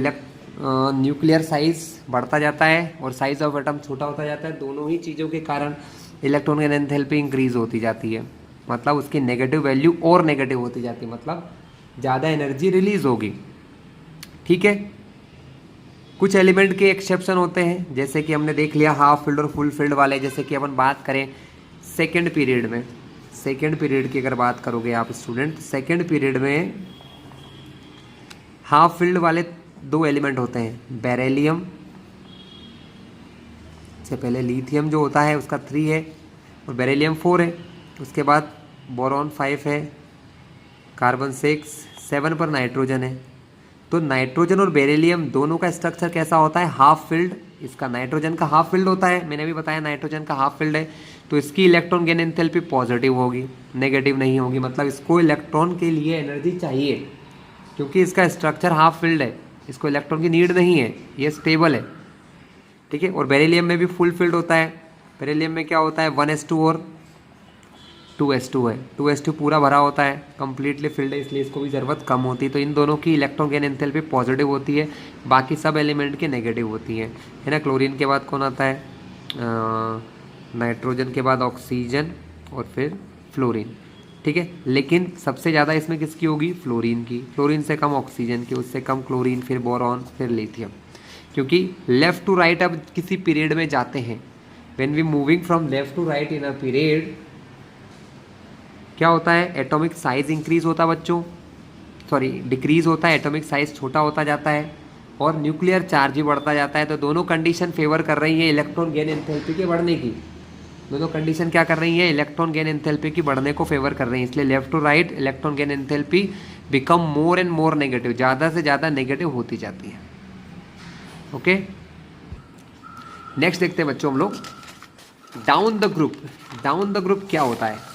न्यूक्लियर साइज बढ़ता जाता है और साइज ऑफ एटम छोटा होता जाता है। दोनों ही चीज़ों के कारण इलेक्ट्रॉन गेन एंथैल्पी इंक्रीज होती जाती है, मतलब उसकी नेगेटिव वैल्यू और नेगेटिव होती जाती है, मतलब ज़्यादा एनर्जी रिलीज होगी। ठीक है, कुछ एलिमेंट के एक्सेप्शन होते हैं, जैसे कि हमने देख लिया हाफ फील्ड और फुल फील्ड वाले। जैसे कि अपन बात करें सेकेंड पीरियड में, सेकेंड पीरियड की अगर बात करोगे आप स्टूडेंट, सेकेंड पीरियड में हाफ फील्ड वाले 2 एलिमेंट होते हैं, बेरिलियम से पहले लिथियम जो होता है उसका 3 है और बेरिलियम 4 है। उसके बाद बोरॉन 5 है, कार्बन 6, 7 पर नाइट्रोजन है। तो नाइट्रोजन और बेरिलियम दोनों का स्ट्रक्चर कैसा होता है, हाफ फील्ड। इसका नाइट्रोजन का हाफ फील्ड होता है, मैंने भी बताया नाइट्रोजन का हाफ फील्ड है। तो इसकी इलेक्ट्रॉन गेन एंथैल्पी पॉजिटिव होगी, नेगेटिव नहीं होगी। मतलब इसको इलेक्ट्रॉन के लिए एनर्जी चाहिए क्योंकि इसका स्ट्रक्चर हाफ फील्ड है, इसको इलेक्ट्रॉन की नीड नहीं है, ये स्टेबल है, ठीक है। और बेरिलियम में भी फुल फील्ड होता है। बेरिलियम में क्या होता है, 1s2 और 2s2 है। 2s2 पूरा भरा होता है, कंप्लीटली फील्ड है, इसलिए इसको भी ज़रूरत कम होती है। तो इन दोनों की इलेक्ट्रॉन गेन एंथैल्पी पॉजिटिव होती है, बाकी सब एलिमेंट की नेगेटिव होती है ना। क्लोरीन के बाद कौन आता है, नाइट्रोजन के बाद ऑक्सीजन और फिर फ्लोरीन, ठीक है। लेकिन सबसे ज़्यादा इसमें किसकी होगी, फ्लोरीन की। फ्लोरीन से कम ऑक्सीजन की, उससे कम क्लोरीन, फिर बोरॉन, फिर लिथियम। क्योंकि लेफ़्ट टू राइट अब किसी पीरियड में जाते हैं, when we moving from left to right in a period, क्या होता है, एटॉमिक साइज इंक्रीज होता है बच्चों, सॉरी डिक्रीज होता है, एटॉमिक साइज छोटा होता जाता है और न्यूक्लियर चार्ज भी बढ़ता जाता है। तो दोनों कंडीशन फेवर कर रही है इलेक्ट्रॉन गेन एंथैल्पी के बढ़ने की। दोनों कंडीशन क्या कर रही है, इलेक्ट्रॉन गेन एंथैल्पी की बढ़ने को फेवर कर रही है। इसलिए left to right electron gain enthalpy become more and more negative, ज़्यादा से ज़्यादा नेगेटिव होती जाती है। ओके, नेक्स्ट देखते हैं बच्चों हम लोग down the group. Down the group क्या होता है,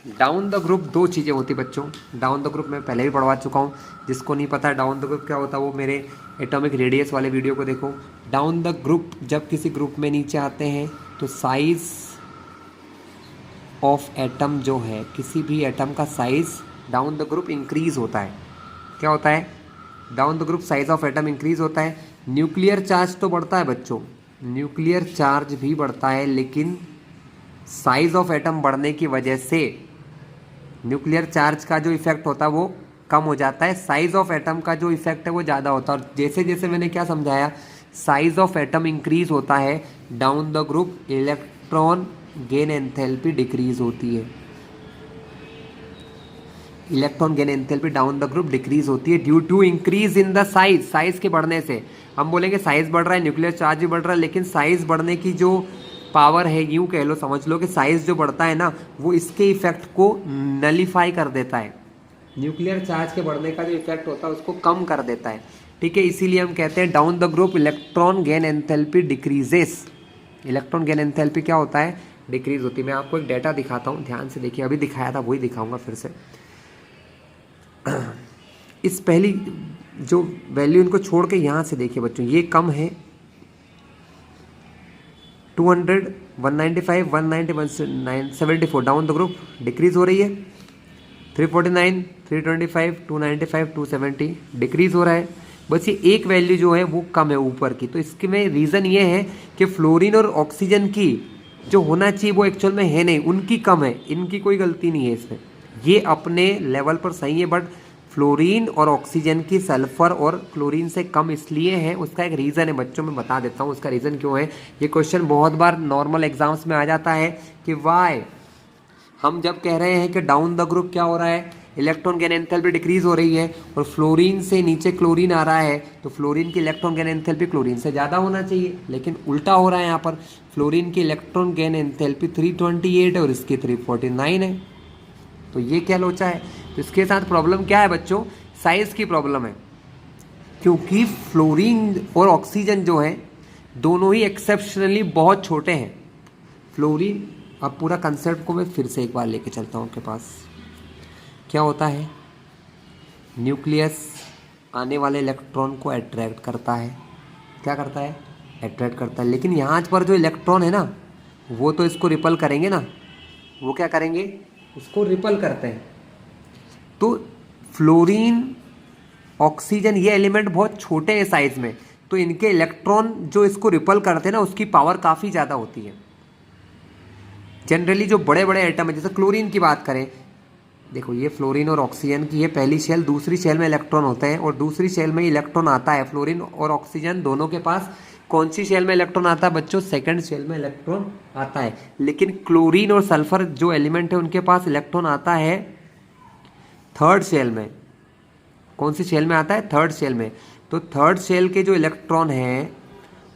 डाउन द ग्रुप 2 चीज़ें होती बच्चों। डाउन द ग्रुप मैं पहले भी पढ़वा चुका हूँ, जिसको नहीं पता डाउन द ग्रुप क्या होता है वो मेरे एटॉमिक रेडियस वाले वीडियो को देखो। डाउन द ग्रुप जब किसी ग्रुप में नीचे आते हैं तो साइज ऑफ एटम जो है, किसी भी एटम का size down the group increase होता है। क्या होता है, down the group size of atom increase होता है। न्यूक्लियर चार्ज तो बढ़ता है बच्चों, न्यूक्लियर चार्ज भी बढ़ता है, लेकिन साइज ऑफ एटम बढ़ने की वजह से न्यूक्लियर चार्ज का जो इफेक्ट होता है वो कम हो जाता है, साइज ऑफ एटम का जो इफेक्ट है वो ज़्यादा होता है। और जैसे जैसे मैंने क्या समझाया, साइज ऑफ एटम इंक्रीज होता है down the group, electron gain enthalpy decrease होती है। Electron gain enthalpy down the group decrease होती है due to increase in the size. Size के बढ़ने से हम बोलेंगे साइज बढ़ रहा है, न्यूक्लियर चार्ज भी बढ़ रहा है, लेकिन साइज बढ़ने की जो पावर है, यूँ कह लो, समझ लो कि साइज जो बढ़ता है ना वो इसके इफेक्ट को नलीफाई कर देता है। न्यूक्लियर चार्ज के बढ़ने का जो इफेक्ट होता है उसको कम कर देता है, ठीक है। इसीलिए हम कहते हैं down the group electron gain enthalpy decreases. Electron gain enthalpy क्या होता है, डिक्रीज होती है। मैं आपको एक डाटा दिखाता हूँ, ध्यान से देखिए, अभी दिखाया था वही दिखाऊंगा फिर से। इस पहली जो वैल्यू इनको छोड़ के यहाँ से देखिए बच्चों, ये कम है 200, 195, 190, 174, डाउन द ग्रुप डिक्रीज हो रही है। 349, 325, 295, 270 डिक्रीज हो रहा है। बस ये एक वैल्यू जो है वो कम है ऊपर की। तो इसके में रीज़न ये है कि फ्लोरीन और ऑक्सीजन की जो होना चाहिए वो एक्चुअल में है नहीं, उनकी कम है, इनकी कोई गलती नहीं है इसमें, ये अपने लेवल पर सही है। बट फ्लोरीन और ऑक्सीजन की सल्फर और क्लोरीन से कम इसलिए है, उसका एक रीज़न है बच्चों, मैं बता देता हूँ उसका रीज़न क्यों है। ये क्वेश्चन बहुत बार नॉर्मल एग्जाम्स में आ जाता है कि वाई हम जब कह रहे हैं कि डाउन द ग्रुप क्या हो रहा है, इलेक्ट्रॉन गेन एंथैल्पी डिक्रीज हो रही है और फ्लोरीन से नीचे क्लोरीन आ रहा है, तो फ्लोरीन की इलेक्ट्रॉन गेन एंथैल्पी क्लोरीन से ज़्यादा होना चाहिए, लेकिन उल्टा हो रहा है। यहाँ पर फ्लोरीन की इलेक्ट्रॉन गेन एंथैल्पी 328 है और इसकी 349 है। तो ये क्या लोचा है, तो इसके साथ प्रॉब्लम क्या है बच्चों, साइज की प्रॉब्लम है। क्योंकि फ्लोरीन और ऑक्सीजन जो है दोनों ही एक्सेप्शनली बहुत छोटे हैं। फ्लोरीन, अब पूरा कंसेप्ट को मैं फिर से एक बार लेके चलता हूँ आपके पास। क्या होता है, न्यूक्लियस आने वाले इलेक्ट्रॉन को अट्रैक्ट करता है। क्या करता है, अट्रैक्ट करता है, लेकिन यहाँ पर जो इलेक्ट्रॉन है ना वो तो इसको रिपल करेंगे ना, वो क्या करेंगे, इसको रिपल करते हैं। तो फ्लोरीन, ऑक्सीजन, ये एलिमेंट बहुत छोटे हैं साइज में, तो इनके इलेक्ट्रॉन जो इसको रिपल करते हैं ना उसकी पावर काफ़ी ज़्यादा होती है। जनरली जो बड़े बड़े एटम है, जैसे क्लोरीन की बात करें, देखो ये फ्लोरीन और ऑक्सीजन की है पहली शेल, दूसरी शेल में इलेक्ट्रॉन होते हैं और दूसरी शेल में इलेक्ट्रॉन आता है। फ्लोरीन और ऑक्सीजन दोनों के पास कौन सी शेल में इलेक्ट्रॉन आता है बच्चों? सेकंड शेल में इलेक्ट्रॉन आता है। लेकिन क्लोरीन और सल्फर जो एलिमेंट है उनके पास इलेक्ट्रॉन आता है थर्ड शेल में। कौन सी शेल में आता है? थर्ड शेल में। तो थर्ड शेल के जो इलेक्ट्रॉन हैं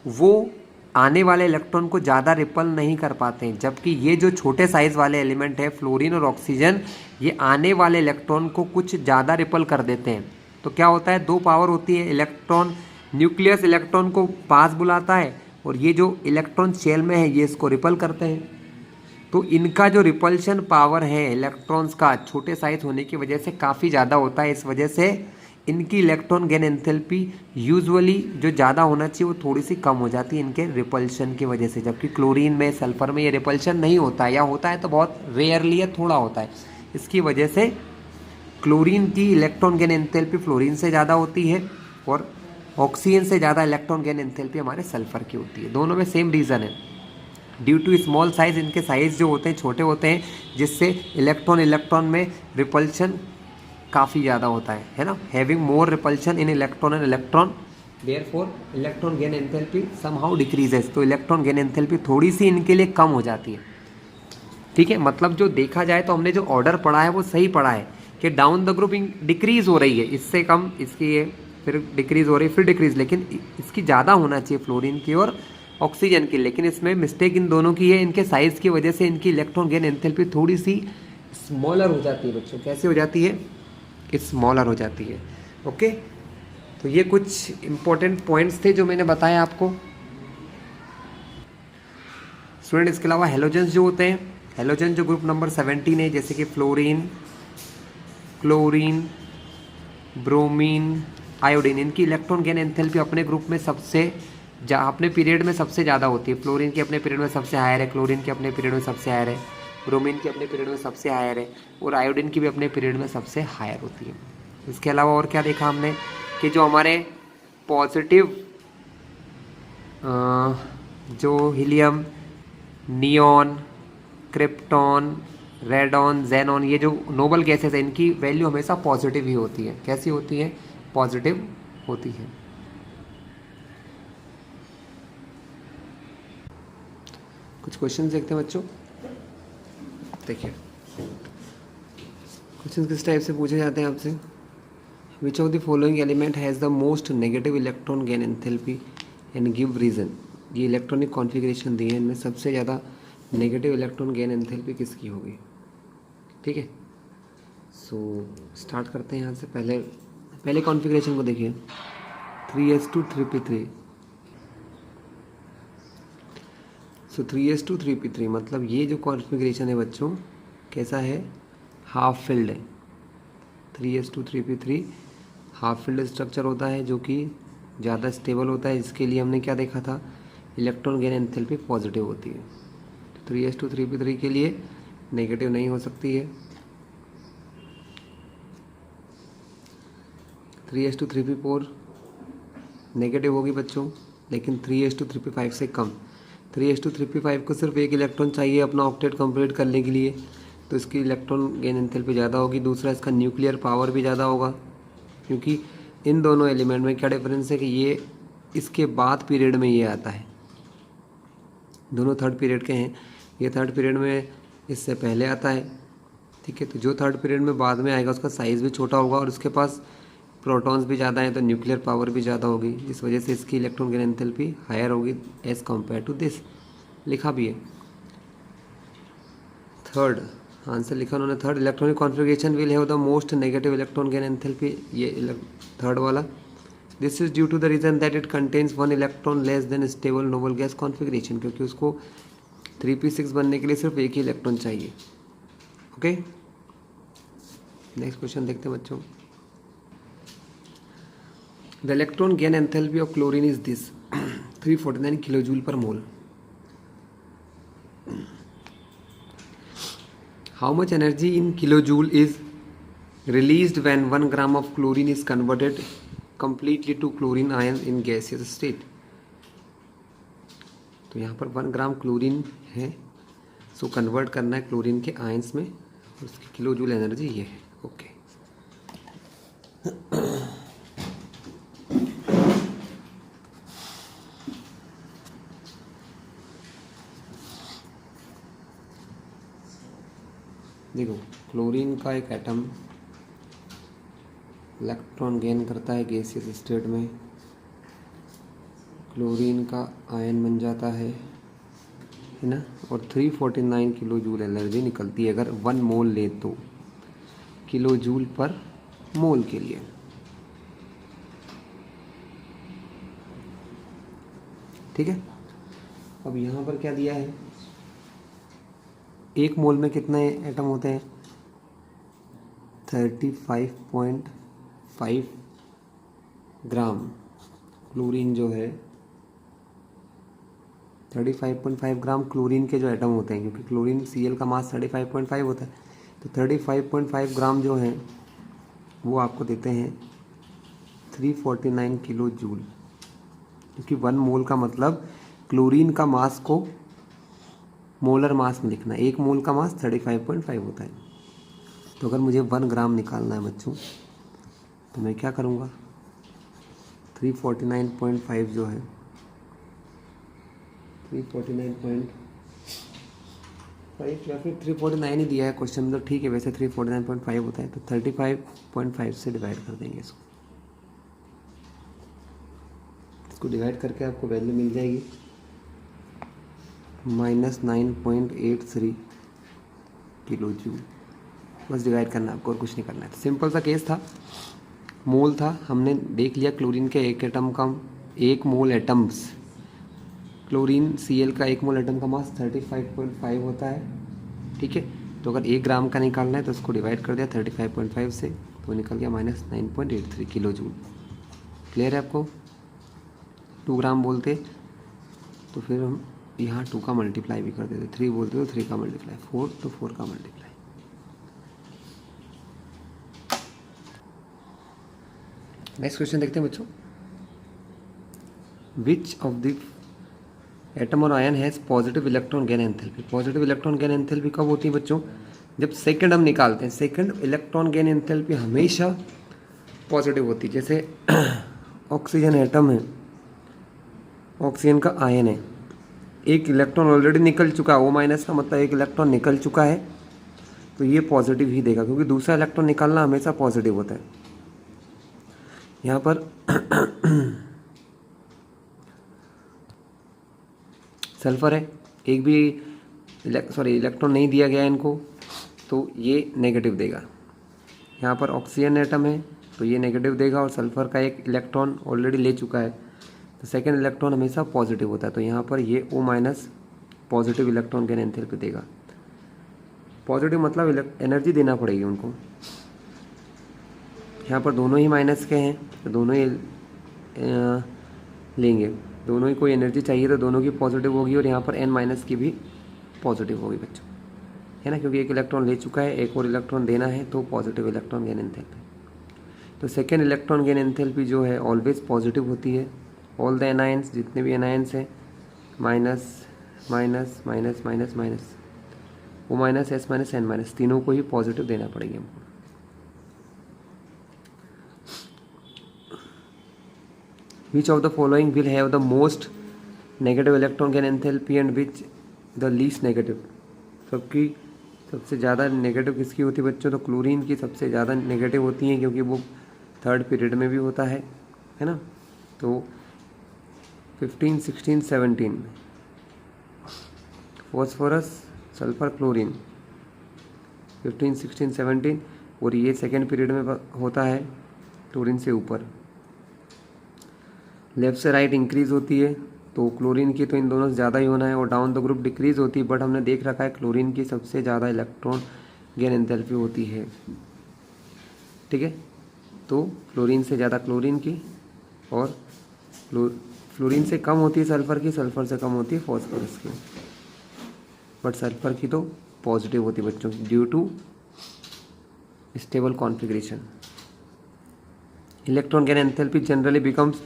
वो आने वाले इलेक्ट्रॉन को ज़्यादा रिपल नहीं कर पाते हैं, जबकि ये जो छोटे साइज वाले एलिमेंट है फ्लोरीन और ऑक्सीजन, ये आने वाले इलेक्ट्रॉन को कुछ ज़्यादा रिपल कर देते हैं। तो क्या होता है, दो पावर होती है, इलेक्ट्रॉन न्यूक्लियस इलेक्ट्रॉन को पास बुलाता है और ये जो इलेक्ट्रॉन शेल में है ये इसको रिपल करते हैं। तो इनका जो रिपल्शन पावर है इलेक्ट्रॉन्स का छोटे साइज होने की वजह से काफ़ी ज़्यादा होता है। इस वजह से इनकी इलेक्ट्रॉन गेन एंथैल्पी यूजुअली जो ज़्यादा होना चाहिए वो थोड़ी सी कम हो जाती है इनके रिपल्शन की वजह से, जबकि क्लोरीन में सल्फर में ये रिपल्शन नहीं होता है, या होता है तो बहुत रेयरली है, थोड़ा होता है। इसकी वजह से क्लोरीन की इलेक्ट्रॉन गेन एंथैल्पी फ्लोरीन से ज़्यादा होती है और ऑक्सीजन से ज़्यादा इलेक्ट्रॉन गेन एंथैल्पी हमारे सल्फर की होती है। दोनों में सेम रीज़न है, ड्यू टू स्मॉल साइज, इनके साइज जो होते हैं छोटे होते हैं, जिससे इलेक्ट्रॉन में रिपल्शन काफ़ी ज़्यादा होता है ना, having more repulsion in electron and electron, therefore electron gain enthalpy somehow decreases. तो इलेक्ट्रॉन गेन एंथैल्पी थोड़ी सी इनके लिए कम हो जाती है। ठीक है, मतलब जो देखा जाए तो हमने जो ऑर्डर पढ़ा है वो सही पढ़ा है कि डाउन द ग्रुप डिक्रीज हो रही है, इससे कम इसकी ये फिर डिक्रीज हो रही है, फिर डिक्रीज, लेकिन इसकी ज़्यादा होना चाहिए फ्लोरीन की और ऑक्सीजन की। लेकिन इसमें मिस्टेक इन दोनों की है, इनके साइज की वजह से इनकी इलेक्ट्रॉन गेन एंथैल्पी थोड़ी सी स्मॉलर हो जाती है बच्चों। कैसे हो जाती है? स्मॉलर हो जाती है। ओके, तो ये कुछ इंपॉर्टेंट पॉइंट्स थे जो मैंने बताया आपको। स्टूडेंट, इसके अलावा हेलोजेंस जो होते हैं, हेलोजन जो ग्रुप नंबर 17 है, जैसे कि फ्लोरीन, क्लोरीन, ब्रोमीन, आयोडीन, इनकी इलेक्ट्रॉन गेन एंथैल्पी अपने ग्रुप में अपने पीरियड में सबसे ज़्यादा होती है। फ्लोरीन की अपने पीरियड में सबसे हायर है, क्लोरीन की अपने पीरियड में सबसे हायर है, ब्रोमीन की अपने पीरियड में सबसे हायर है और आयोडीन की भी अपने पीरियड में सबसे हायर होती है। इसके अलावा और क्या देखा हमने कि जो हमारे पॉजिटिव जो helium, neon, krypton, radon, xenon, ये जो नोबल गैसेस है इनकी वैल्यू हमेशा पॉजिटिव ही होती है। कैसी होती है? पॉजिटिव होती है। कुछ क्वेश्चन देखते हैं बच्चों। देखिए क्वेश्चन किस टाइप से पूछे जाते हैं आपसे। Which of the following element has the most negative electron gain enthalpy and give reason. ये इलेक्ट्रॉनिक कॉन्फ़िगरेशन दी है, इनमें सबसे ज़्यादा नेगेटिव इलेक्ट्रॉन गेन एंथैल्पी किसकी होगी? ठीक है, सो स्टार्ट करते हैं यहाँ से। पहले कॉन्फ़िगरेशन को देखिए, 3s2 3p3। सो 3s2 3p3 मतलब ये जो कॉन्फ़िगरेशन है बच्चों कैसा है? हाफ फिल्ड है। 3s2 3p3 half filled structure होता है जो कि ज़्यादा स्टेबल होता है। इसके लिए हमने क्या देखा था? इलेक्ट्रॉन गेन एंथैल्पी पॉजिटिव होती है। 3s2 3p3 के लिए नेगेटिव नहीं हो सकती है। 3s2 3p4 नेगेटिव होगी बच्चों, लेकिन 3s2 3p5 से कम। 3s2 3p5 को सिर्फ एक इलेक्ट्रॉन चाहिए अपना ऑक्टेट कंप्लीट करने के लिए, तो इसकी इलेक्ट्रॉन गेन एंथैल्पी ज़्यादा होगी। दूसरा, इसका न्यूक्लियर पावर भी ज़्यादा होगा, क्योंकि इन दोनों एलिमेंट में क्या डिफरेंस है कि ये इसके बाद पीरियड में ये आता है, दोनों थर्ड पीरियड के हैं। ये थर्ड पीरियड में इससे पहले आता है। ठीक है, तो जो थर्ड पीरियड में बाद में आएगा उसका साइज़ भी छोटा होगा और उसके पास प्रोटॉन्स भी ज़्यादा हैं, तो न्यूक्लियर पावर भी ज़्यादा होगी। इस वजह से इसकी इलेक्ट्रॉन गेन एंथैल्पी हायर होगी एज़ कम्पेयर टू दिस। लिखा भी है थर्ड आंसर, लिखा उन्होंने third. Electronic configuration will have the most negative electron gain enthalpy, ये थर्ड वाला। This is due to the reason that it contains one electron less than stable noble gas configuration, क्योंकि उसको 3p6 बनने के लिए सिर्फ एक ही इलेक्ट्रॉन चाहिए। ओके, नेक्स्ट क्वेश्चन देखते हैं बच्चों। The electron gain enthalpy of chlorine is this 349 kilojoule per mole. How much energy in kilojoule is released when 1 gram of chlorine is converted completely to chlorine ion in gaseous state। तो यहाँ पर 1 ग्राम chlorine है, so convert करना है chlorine के ions में उसकी kilo joule energy ये है। ओके, देखो क्लोरीन का एक एटम इलेक्ट्रॉन गेन करता है गैसियस स्टेट में, क्लोरीन का आयन बन जाता है ना, और 349 किलो जूल एनर्जी निकलती है अगर 1 मोल ले तो, किलो जूल पर मोल के लिए। ठीक है, अब यहाँ पर क्या दिया है, 1 मोल में कितने एटम होते हैं, 35.5 ग्राम क्लोरीन जो है, 35.5 ग्राम क्लोरीन के जो एटम होते हैं, क्योंकि क्लोरीन Cl का मास 35.5 होता है, तो 35.5 ग्राम जो हैं वो आपको देते हैं 349 किलो जूल, क्योंकि 1 मोल का मतलब क्लोरीन का मास को मोलर मास में लिखना है। 1 मोल का मास 35.5 होता है। तो अगर मुझे 1 ग्राम निकालना है बच्चों, तो मैं क्या करूँगा, 349.5 जो है, 349.5 या फिर 349 ही दिया है क्वेश्चन में, तो ठीक है, वैसे 349.5 होता है, तो 35.5 से डिवाइड कर देंगे इसको डिवाइड करके आपको वैल्यू मिल जाएगी -9.83 किलो जूल। बस डिवाइड करना आपको और कुछ नहीं करना है। सिंपल सा केस था, मोल था, हमने देख लिया क्लोरीन के एक एटम का 1 मोल एटम्स, क्लोरीन Cl का 1 मोल एटम का मास 35.5 होता है। ठीक है, तो अगर 1 ग्राम का निकालना है तो उसको डिवाइड कर दिया 35.5 से, तो निकल गया -9.83 किलो जूल। क्लियर है आपको? 2 ग्राम बोलते तो फिर हम यहाँ 2 का मल्टीप्लाई भी कर देते, 3 बोलते तो 3 का मल्टीप्लाई, 4 तो 4 का मल्टीप्लाई। नेक्स्ट क्वेश्चन देखते हैं बच्चों, विच ऑफ द एटम और ion has positive electron gain enthalpy. Positive electron gain enthalpy कब होती है बच्चों, जब सेकंड हम निकालते हैं। सेकंड इलेक्ट्रॉन गेन एंथैल्पी हमेशा पॉजिटिव होती है। जैसे ऑक्सीजन एटम है, ऑक्सीजन का आयन है, 1 इलेक्ट्रॉन ऑलरेडी निकल चुका है, O- का मतलब 1 इलेक्ट्रॉन निकल चुका है, तो ये पॉजिटिव ही देगा, क्योंकि दूसरा इलेक्ट्रॉन निकालना हमेशा पॉजिटिव होता है। यहाँ पर सल्फर है, एक भी इलेक्ट्रॉन नहीं दिया गया है इनको, तो ये नेगेटिव देगा। यहाँ पर ऑक्सीजन एटम है, तो ये नेगेटिव देगा, और सल्फर का 1 इलेक्ट्रॉन ऑलरेडी ले चुका है, तो सेकेंड इलेक्ट्रॉन हमेशा पॉजिटिव होता है, तो यहाँ पर ये O- positive electron gain enthalpy देगा। पॉजिटिव मतलब एनर्जी देना पड़ेगी उनको। यहाँ पर दोनों ही माइनस के हैं, तो दोनों ही लेंगे, दोनों ही कोई एनर्जी चाहिए तो दोनों की पॉजिटिव होगी, और यहाँ पर N- की भी पॉजिटिव होगी बच्चों, है ना, क्योंकि 1 इलेक्ट्रॉन ले चुका है, 1 और इलेक्ट्रॉन देना है, तो पॉजिटिव इलेक्ट्रॉन गेन एंथैल्पी। तो सेकेंड इलेक्ट्रॉन गेन एंथैल्पी जो है ऑलवेज पॉजिटिव होती है। ऑल द एनायंस, जितने भी एनायंस हैं, minus minus minus minus minus, O-, S-, N-, तीनों को ही पॉजिटिव देना पड़ेगा हमको। Which of the following will have the most negative electron gain enthalpy and which the least negative? सबसे ज़्यादा नेगेटिव किसकी होती है बच्चों, तो क्लोरीन की सबसे ज़्यादा नेगेटिव होती हैं, क्योंकि वो 3rd पीरियड में भी होता है ना। तो 15, 16, 17 फॉस्फोरस, सल्फर, क्लोरीन, 15, 16, 17, और ये 2nd पीरियड में होता है क्लोरीन से ऊपर। लेफ्ट से राइट इंक्रीज होती है, तो क्लोरीन की तो इन दोनों से ज़्यादा ही होना है, और डाउन द ग्रुप डिक्रीज होती है, बट हमने देख रखा है क्लोरीन की सबसे ज़्यादा इलेक्ट्रॉन गेन एंथैल्पी होती है। ठीक है, तो फ्लोरीन से ज़्यादा क्लोरीन की, और फ्लोरीन से कम होती है सल्फ़र की, सल्फ़र से कम होती है फॉस्फोरस की, बट सल्फ़र की तो पॉजिटिव होती है बच्चों, due to stable configuration. Electron gain enthalpy generally becomes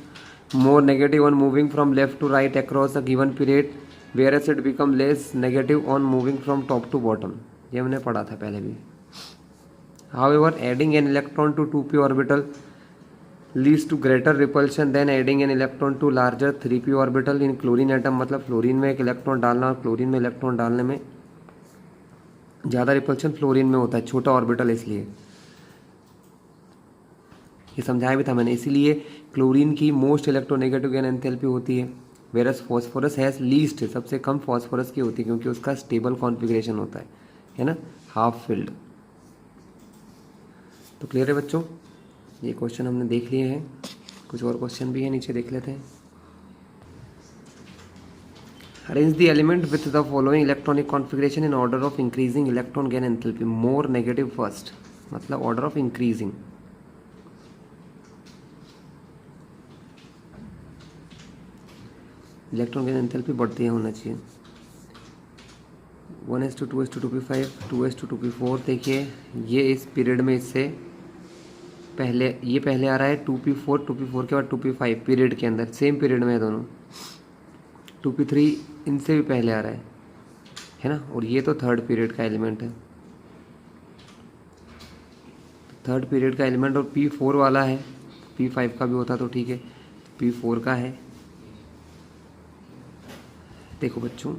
more negative on moving from left to right across a given period, whereas it become less negative on moving from top to bottom। ये हमने पढ़ा था पहले भी। However, adding an electron to 2p orbital leads to greater repulsion than adding an electron to larger 3p orbital in chlorine atom। मतलब fluorine में एक electron डालना और क्लोरीन में इलेक्ट्रॉन डालने में ज़्यादा रिपल्शन फ्लोरीन में होता है, छोटा ऑर्बिटल, इसलिए ये समझाया भी था मैंने। इसीलिए क्लोरीन की मोस्ट इलेक्ट्रोनेगेटिव गेन एंथैल्पी होती है, वेरस फॉस्फोरस हैज़ लीस्ट, सबसे कम फॉस्फोरस की होती है क्योंकि उसका स्टेबल कॉन्फ़िगरेशन होता है ना, हाफ फिल्ड। तो क्लियर है बच्चों, ये क्वेश्चन हमने देख लिए हैं, कुछ और क्वेश्चन भी है, नीचे देख लेते हैं। Arrange the element with the following electronic configuration in order of increasing electron gain enthalpy, more negative first, मतलब order of increasing. Electron gain enthalpy बढ़ती है होना चाहिए। 1s2 2s2 2p5 2s2 2p4। देखिए ये इस पीरियड में इससे पहले, ये पहले आ रहा है 2p4 2p4 के बाद 2p5 पीरियड के अंदर, सेम पीरियड में है दोनों। 2p3 इनसे भी पहले आ रहा है ना, और ये तो थर्ड पीरियड का एलिमेंट है, थर्ड पीरियड का एलिमेंट, और p4 वाला है, p5 का भी होता तो ठीक है, p4 का है। देखो बच्चों,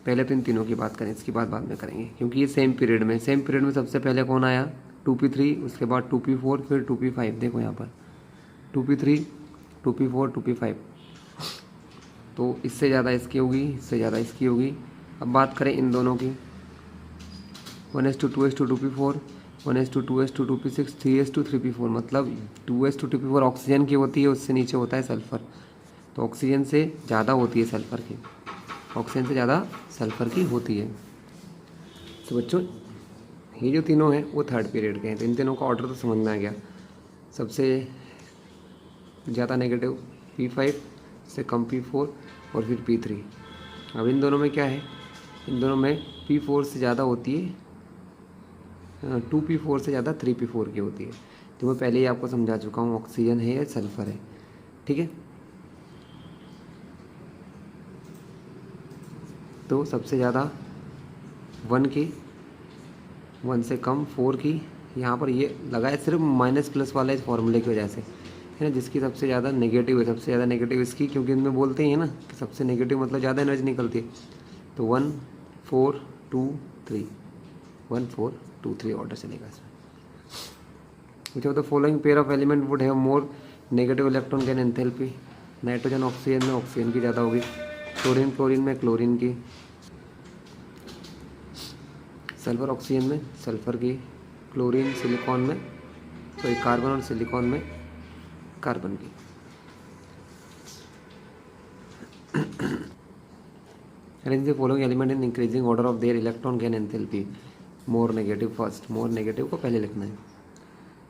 पहले तो इन तीनों की बात करें, इसकी बात बाद में करेंगे क्योंकि ये सेम पीरियड में सबसे पहले कौन आया, 2p3, उसके बाद 2p4, फिर 2p5। देखो यहाँ पर 2p3 2p4 2p5, तो इससे ज़्यादा इसकी होगी, इससे ज़्यादा इसकी होगी। अब बात करें इन दोनों की, 1s2 2s2 2p4 1s2 2s2 2p6 3s2 3p4, मतलब 2s2 2p4 ऑक्सीजन की होती है, उससे नीचे होता है सल्फ़र, तो ऑक्सीजन से ज़्यादा होती है सल्फ़र की, ऑक्सीजन से ज़्यादा सल्फ़र की होती है। तो बच्चों ये जो तीनों हैं वो थर्ड पीरियड के हैं, तो इन तीनों का ऑर्डर तो समझ में आ गया। सबसे ज़्यादा नेगेटिव p5, से कम p4 और फिर p3। अब इन दोनों में क्या है, इन दोनों में p4 से ज़्यादा होती है, 2p4 से ज़्यादा 3p4 की होती है, तो मैं पहले ही आपको समझा चुका हूँ, ऑक्सीजन है या सल्फ़र है, ठीक है। तो सबसे ज़्यादा 1 की, 1 से कम 4 की, यहाँ पर ये लगा है सिर्फ माइनस प्लस वाला इस फॉर्मूले की वजह से, है ना, जिसकी सबसे ज़्यादा नेगेटिव है, सबसे ज़्यादा नेगेटिव इसकी, क्योंकि इनमें बोलते ही है ना कि सबसे नेगेटिव मतलब ज़्यादा एनर्जी निकलती है। तो 1 4 2 3 1 4 2 3 ऑर्डर चलेगा इसमें। विच of the following pair of element would have more negative electron gain enthalpy. Nitrogen oxygen में ऑक्सीजन की ज़्यादा होगी, क्लोरीन क्लोरीन में क्लोरीन की, सल्फर ऑक्सीजन में सल्फर की, क्लोरीन सिलिकॉन में, सॉरी कार्बन और सिलिकॉन में कार्बन की। Arrange the following element in increasing order of their electron gain enthalpy, more negative first, more negative को पहले लिखना है।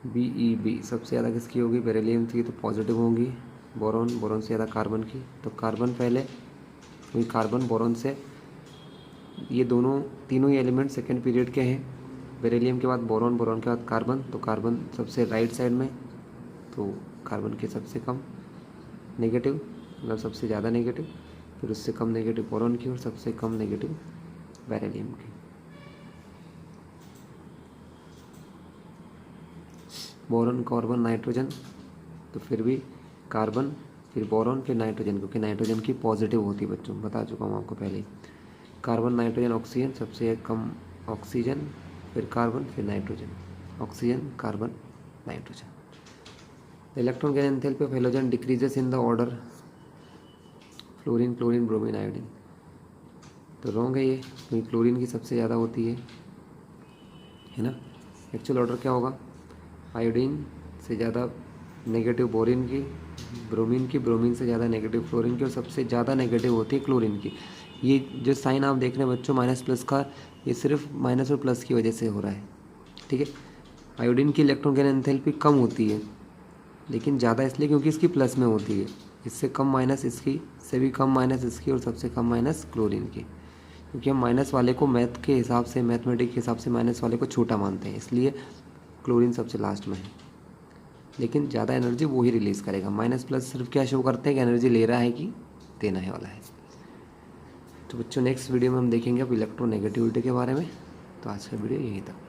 BeB सबसे ज़्यादा किसकी होगी, बेरिलियम की, तो पॉजिटिव होगी। बोरॉन, बोरॉन से ज़्यादा कार्बन की, तो कार्बन पहले, क्योंकि कार्बन बोरॉन से, ये दोनों तीनों ही एलिमेंट सेकेंड पीरियड के हैं। बेरिलियम के बाद बोरॉन, बोरॉन के बाद कार्बन, तो कार्बन सबसे राइट साइड में, तो कार्बन के सबसे कम नेगेटिव, मतलब सबसे ज़्यादा नेगेटिव, फिर उससे कम नेगेटिव बोरॉन की और सबसे कम नेगेटिव बेरिलियम की। बोरॉन कार्बन नाइट्रोजन, तो फिर भी कार्बन, फिर बोरॉन, फिर नाइट्रोजन, क्योंकि नाइट्रोजन की पॉजिटिव होती है बच्चों, बता चुका हूँ आपको पहले ही। कार्बन नाइट्रोजन ऑक्सीजन, सबसे कम ऑक्सीजन, फिर कार्बन, फिर nitrogen, oxygen carbon nitrogen. Electron gain enthalpy of halogen decreases in the order fluorine chlorine bromine iodine, तो रॉन्ग है ये, क्योंकि क्लोरीन की सबसे ज़्यादा होती है ना। एक्चुअल ऑर्डर क्या होगा, आयोडीन से ज़्यादा नेगेटिव बोरिन की, ब्रोमीन से ज़्यादा नेगेटिव फ्लोरीन की, और सबसे ज़्यादा नेगेटिव होती है क्लोरीन की। ये जो साइन आप देख रहे हैं बच्चों माइनस प्लस का, ये सिर्फ माइनस और प्लस की वजह से हो रहा है, ठीक है। आयोडीन की इलेक्ट्रॉन गेन एंथैल्पी कम होती है, लेकिन ज़्यादा इसलिए क्योंकि इसकी प्लस में होती है, इससे कम माइनस इसकी, से भी कम माइनस इसकी, और सबसे कम माइनस क्लोरीन की, क्योंकि हम माइनस वाले को मैथ के हिसाब से, मैथमेटिक के हिसाब से माइनस वाले को छोटा मानते हैं, इसलिए क्लोरीन सबसे लास्ट में है। लेकिन ज़्यादा एनर्जी वो ही रिलीज़ करेगा। माइनस प्लस सिर्फ क्या शो करते हैं कि एनर्जी ले रहा है कि देना है वाला है। तो बच्चों नेक्स्ट वीडियो में हम देखेंगे अब इलेक्ट्रोनेगेटिविटी के बारे में। तो आज का वीडियो यहीं तक।